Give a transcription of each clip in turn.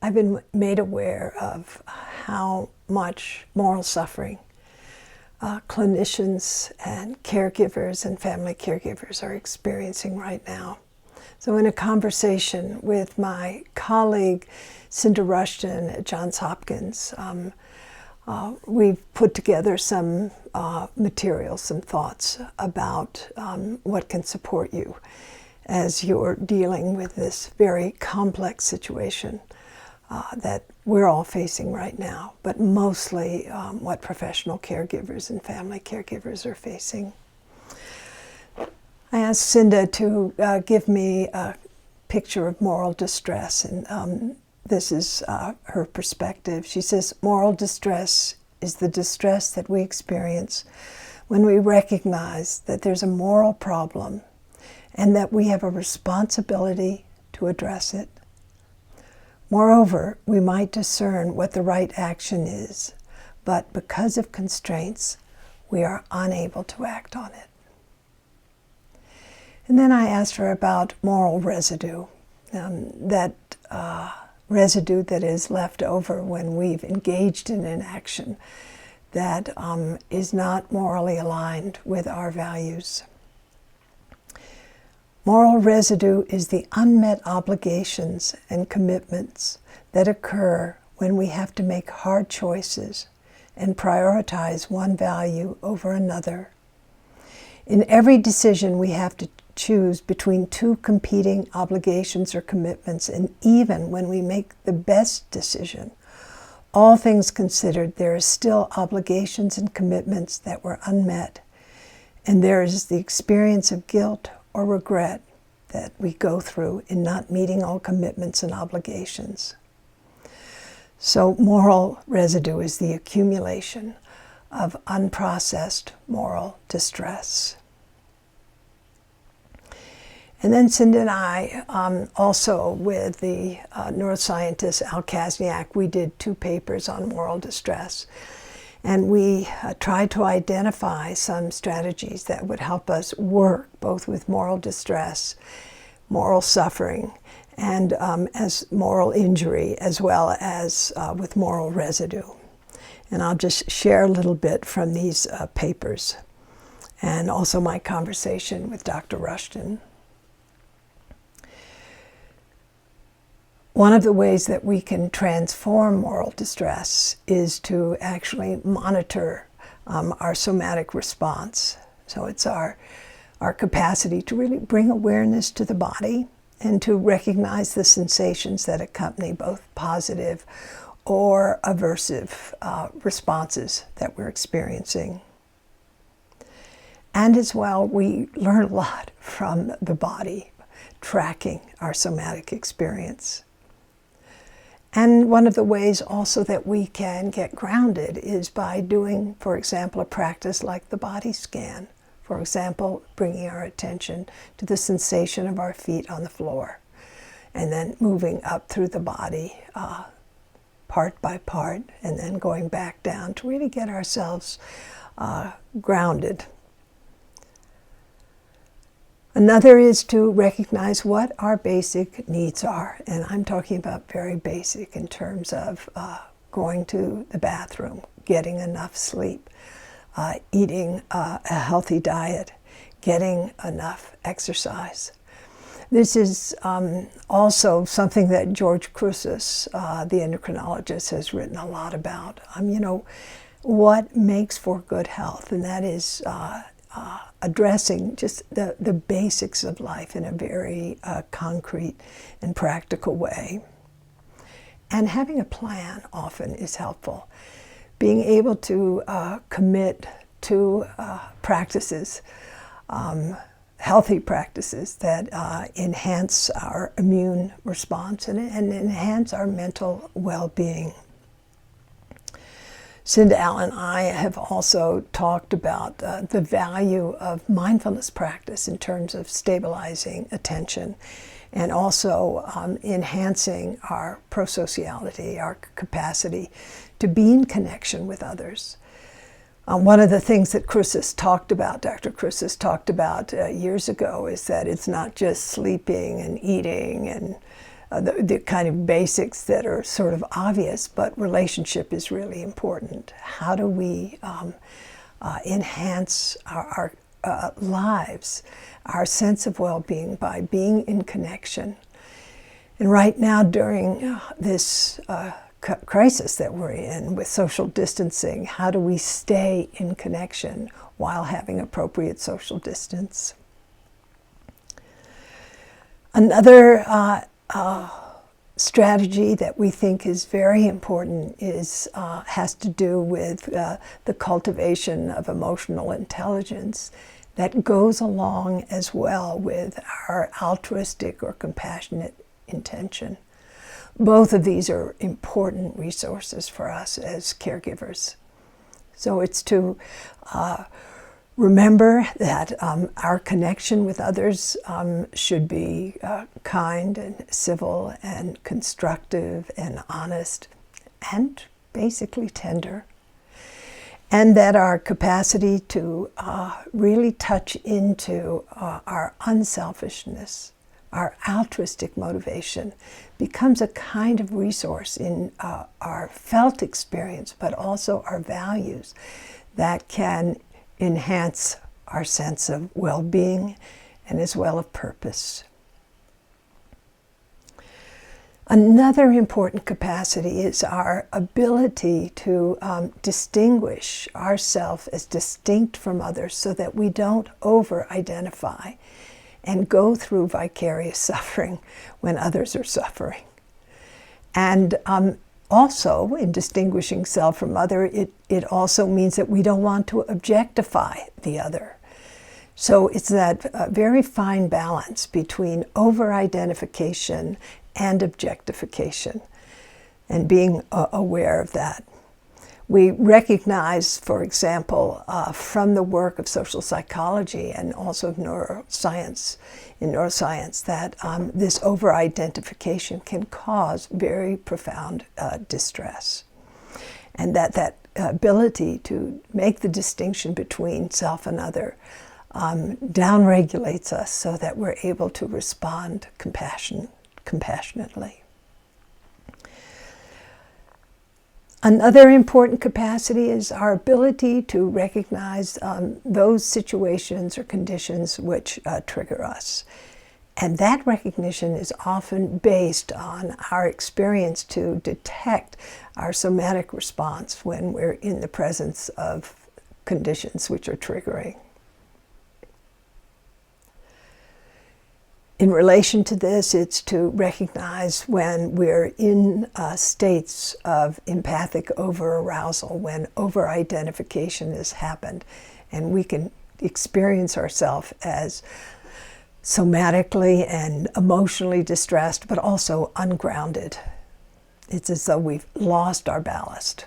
I've been made aware of how much moral suffering clinicians and caregivers and family caregivers are experiencing right now. So in a conversation with my colleague, Cinda Rushton at Johns Hopkins, we've put together some material, some thoughts about what can support you as you're dealing with this very complex situation that we're all facing right now, but mostly what professional caregivers and family caregivers are facing. I asked Cinda to give me a picture of moral distress, and this is her perspective. She says, moral distress is the distress that we experience when we recognize that there's a moral problem and that we have a responsibility to address it. Moreover, we might discern what the right action is, but because of constraints, we are unable to act on it. And then I asked her about moral residue, that residue that is left over when we've engaged in an action that is not morally aligned with our values. Moral residue is the unmet obligations and commitments that occur when we have to make hard choices and prioritize one value over another. In every decision, we have to choose between two competing obligations or commitments, and even when we make the best decision, all things considered, there are still obligations and commitments that were unmet, and there is the experience of guilt or regret that we go through in not meeting all commitments and obligations. So moral residue is the accumulation of unprocessed moral distress. And then Cinda and I, also with the neuroscientist Al Kazniak, we did 2 papers on moral distress. And we tried to identify some strategies that would help us work both with moral distress, moral suffering, and as moral injury, as well as with moral residue. And I'll just share a little bit from these papers, and also my conversation with Dr. Rushton. One of the ways that we can transform moral distress is to actually monitor our somatic response. So it's our capacity to really bring awareness to the body and to recognize the sensations that accompany both positive or aversive responses that we're experiencing. And as well, we learn a lot from the body, tracking our somatic experience. And one of the ways also that we can get grounded is by doing, for example, a practice like the body scan. For example, bringing our attention to the sensation of our feet on the floor, and then moving up through the body, part by part, and then going back down to really get ourselves grounded. Another is to recognize what our basic needs are, and I'm talking about very basic in terms of going to the bathroom, getting enough sleep, eating a healthy diet, getting enough exercise. This is also something that George Crucis, the endocrinologist, has written a lot about. What makes for good health, and that is addressing just the basics of life in a very concrete and practical way. And having a plan often is helpful. Being able to commit to practices, healthy practices that enhance our immune response and enhance our mental well-being. Cinda, Al, and I have also talked about the value of mindfulness practice in terms of stabilizing attention and also enhancing our prosociality, our capacity to be in connection with others. One of the things that Crucis talked about, Dr. Crucis talked about years ago, is that it's not just sleeping and eating and the kind of basics that are sort of obvious, but relationship is really important. How do we enhance our lives, our sense of well-being by being in connection? And right now, during this crisis that we're in with social distancing, how do we stay in connection while having appropriate social distance? Another strategy that we think is very important has to do with the cultivation of emotional intelligence that goes along as well with our altruistic or compassionate intention. Both of these are important resources for us as caregivers. So it's to remember that our connection with others should be kind and civil and constructive and honest and basically tender. And that our capacity to really touch into our unselfishness, our altruistic motivation, becomes a kind of resource in our felt experience, but also our values that can enhance our sense of well-being and as well of purpose. Another important capacity is our ability to distinguish ourselves as distinct from others so that we don't over-identify and go through vicarious suffering when others are suffering. And also, in distinguishing self from other, it also means that we don't want to objectify the other. So it's that very fine balance between over-identification and objectification, and being aware of that. We recognize, for example, from the work of social psychology and also of neuroscience, that this over-identification can cause very profound distress. And that ability to make the distinction between self and other downregulates us so that we're able to respond compassionately. Another important capacity is our ability to recognize those situations or conditions which trigger us. And that recognition is often based on our experience to detect our somatic response when we're in the presence of conditions which are triggering. In relation to this, it's to recognize when we're in states of empathic over-arousal, when over-identification has happened, and we can experience ourselves as somatically and emotionally distressed, but also ungrounded. It's as though we've lost our ballast,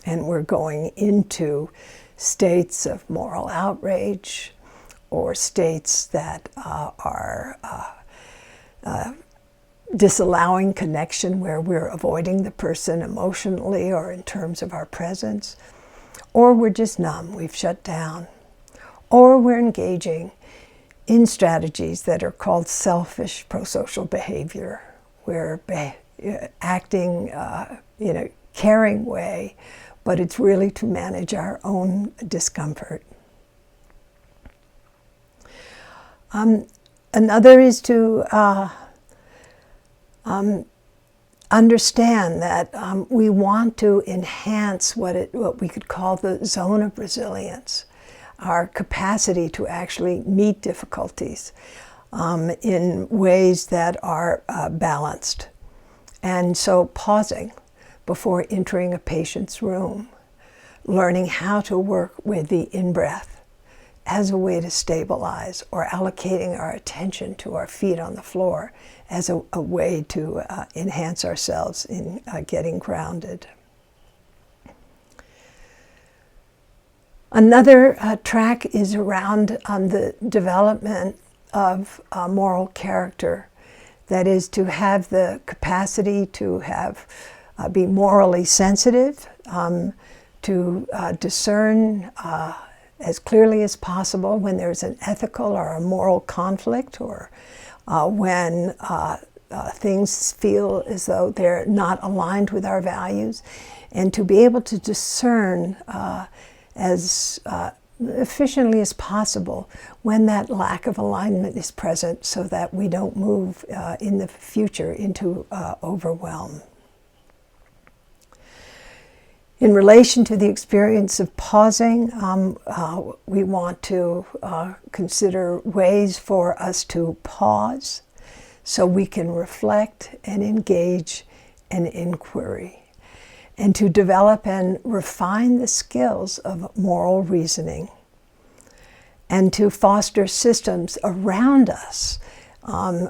and we're going into states of moral outrage, or states that are disallowing connection, where we're avoiding the person emotionally or in terms of our presence, or we're just numb, we've shut down, or we're engaging in strategies that are called selfish prosocial behavior. We're acting in a caring way, but it's really to manage our own discomfort. Another is to understand that we want to enhance what we could call the zone of resilience, our capacity to actually meet difficulties in ways that are balanced. And so pausing before entering a patient's room, learning how to work with the in-breath as a way to stabilize, or allocating our attention to our feet on the floor as a way to enhance ourselves in getting grounded. Another track is around the development of moral character. That is, to have the capacity to be morally sensitive, to discern as clearly as possible when there's an ethical or a moral conflict, or when things feel as though they're not aligned with our values, and to be able to discern as efficiently as possible when that lack of alignment is present, so that we don't move in the future into overwhelm. In relation to the experience of pausing, we want to consider ways for us to pause so we can reflect and engage in inquiry, and to develop and refine the skills of moral reasoning, and to foster systems around us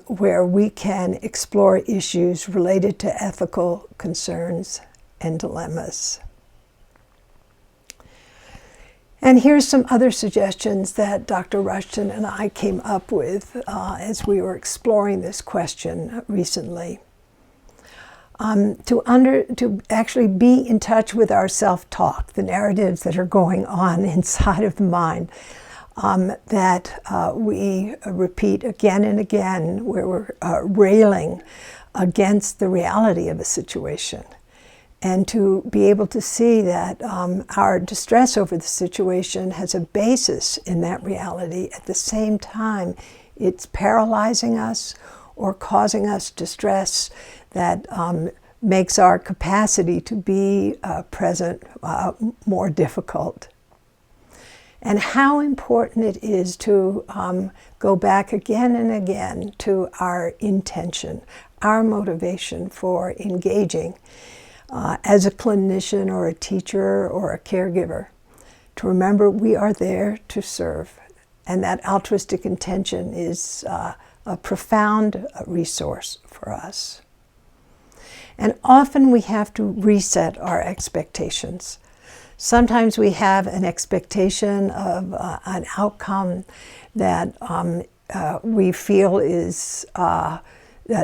where we can explore issues related to ethical concerns and dilemmas. And here's some other suggestions that Dr. Rushton and I came up with as we were exploring this question recently. To actually be in touch with our self-talk, the narratives that are going on inside of the mind, that we repeat again and again, where we're railing against the reality of a situation. And to be able to see that our distress over the situation has a basis in that reality. At the same time, it's paralyzing us or causing us distress that makes our capacity to be present more difficult. And how important it is to go back again and again to our intention, our motivation for engaging as a clinician or a teacher or a caregiver, to remember we are there to serve. And that altruistic intention is a profound resource for us. And often we have to reset our expectations. Sometimes we have an expectation of an outcome that we feel is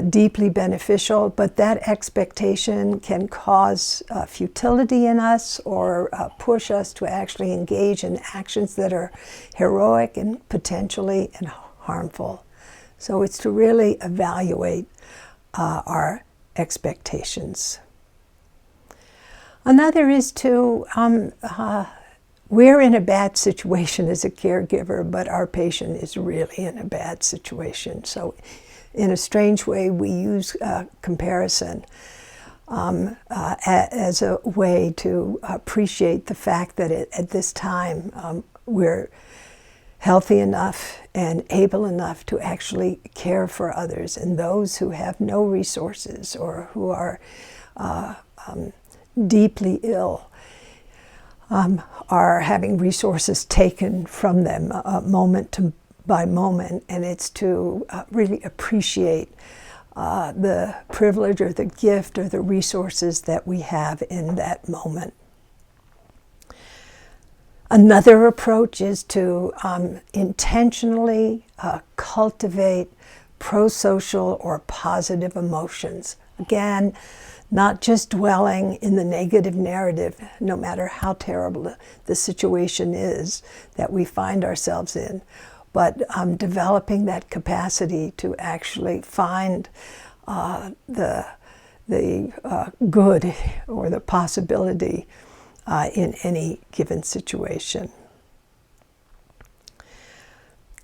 deeply beneficial, but that expectation can cause futility in us or push us to actually engage in actions that are heroic and potentially harmful. So it's to really evaluate our expectations. Another is to, we're in a bad situation as a caregiver, but our patient is really in a bad situation. So in a strange way, we use comparison as a way to appreciate the fact that at this time we're healthy enough and able enough to actually care for others, and those who have no resources or who are deeply ill are having resources taken from them moment by moment, and it's to really appreciate the privilege or the gift or the resources that we have in that moment. Another approach is to intentionally cultivate pro-social or positive emotions. Again, not just dwelling in the negative narrative, no matter how terrible the situation is that we find ourselves in, but developing that capacity to actually find the good or the possibility in any given situation.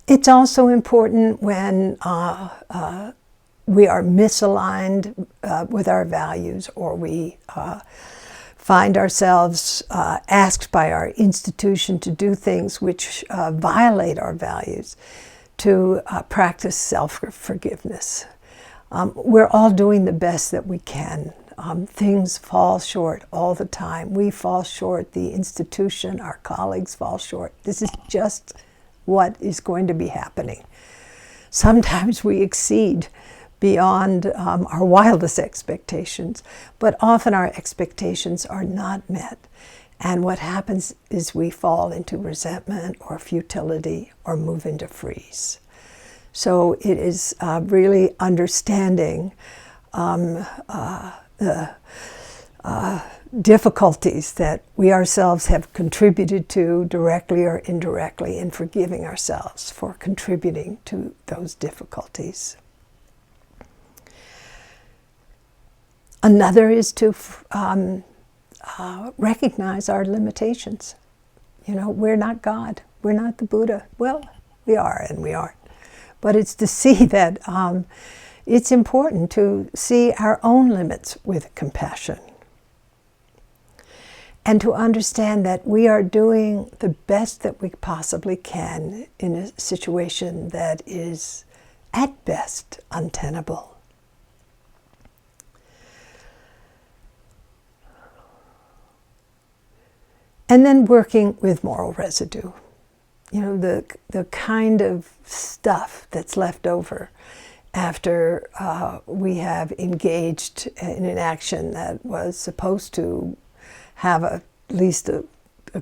It's also important when we are misaligned with our values, or we find ourselves asked by our institution to do things which violate our values, to practice self-forgiveness. We're all doing the best that we can. Things fall short all the time. We fall short, the institution, our colleagues fall short. This is just what is going to be happening. Sometimes we exceed beyond our wildest expectations, but often our expectations are not met. And what happens is we fall into resentment or futility or move into freeze. So it is really understanding the difficulties that we ourselves have contributed to directly or indirectly, and forgiving ourselves for contributing to those difficulties. Another is to recognize our limitations. You know, we're not God. We're not the Buddha. Well, we are and we aren't. But it's to see that it's important to see our own limits with compassion. And to understand that we are doing the best that we possibly can in a situation that is, at best, untenable. And then working with moral residue. You know, the kind of stuff that's left over after we have engaged in an action that was supposed to have at least a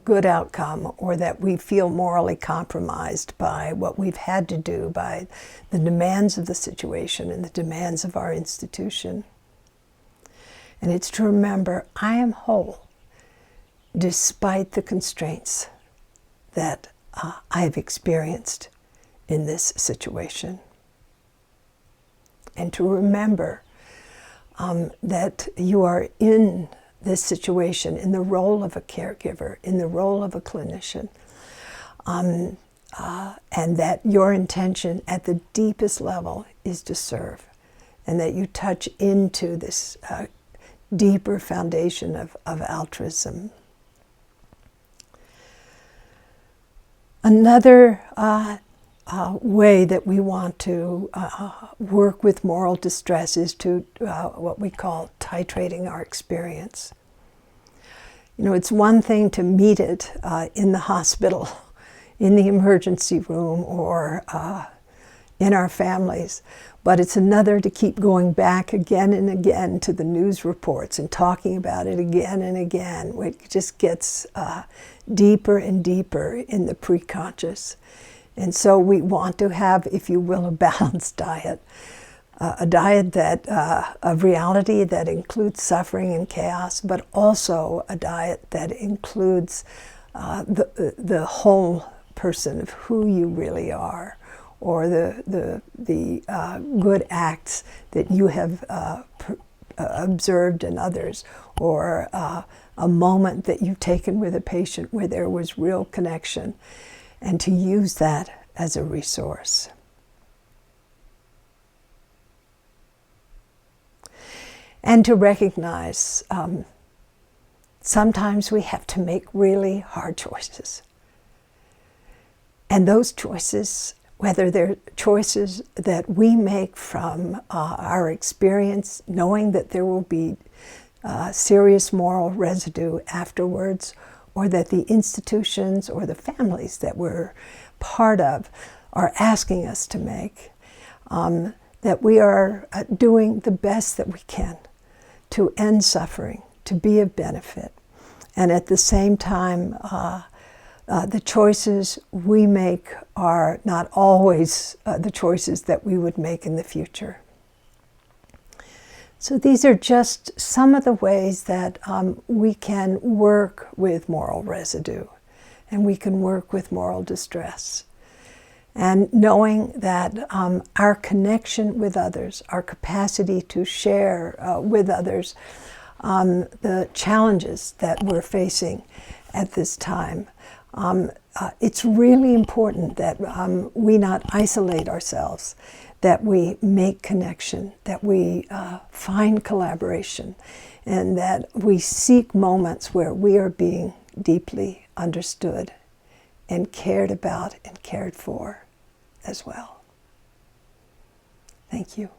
good outcome, or that we feel morally compromised by what we've had to do, by the demands of the situation and the demands of our institution. And it's to remember, I am whole despite the constraints that I have experienced in this situation. And to remember that you are in this situation in the role of a caregiver, in the role of a clinician, and that your intention at the deepest level is to serve, and that you touch into this deeper foundation of altruism. Another way that we want to work with moral distress is to what we call titrating our experience. You know, it's one thing to meet it in the hospital, in the emergency room, or in our families, but it's another to keep going back again and again to the news reports and talking about it again and again. It just gets deeper and deeper in the preconscious. And so we want to have, if you will, a balanced diet. A diet that of reality that includes suffering and chaos, but also a diet that includes the whole person of who you really are, or the good acts that you have observed in others, or a moment that you've taken with a patient where there was real connection, and to use that as a resource. And to recognize sometimes we have to make really hard choices. And those choices, whether they're choices that we make from our experience, knowing that there will be serious moral residue afterwards, or that the institutions or the families that we're part of are asking us to make, that we are doing the best that we can to end suffering, to be of benefit. And at the same time, the choices we make are not always the choices that we would make in the future. So these are just some of the ways that we can work with moral residue, and we can work with moral distress. And knowing that our connection with others, our capacity to share with others the challenges that we're facing at this time, it's really important that we not isolate ourselves, that we make connection, that we find collaboration, and that we seek moments where we are being deeply understood and cared about and cared for as well. Thank you.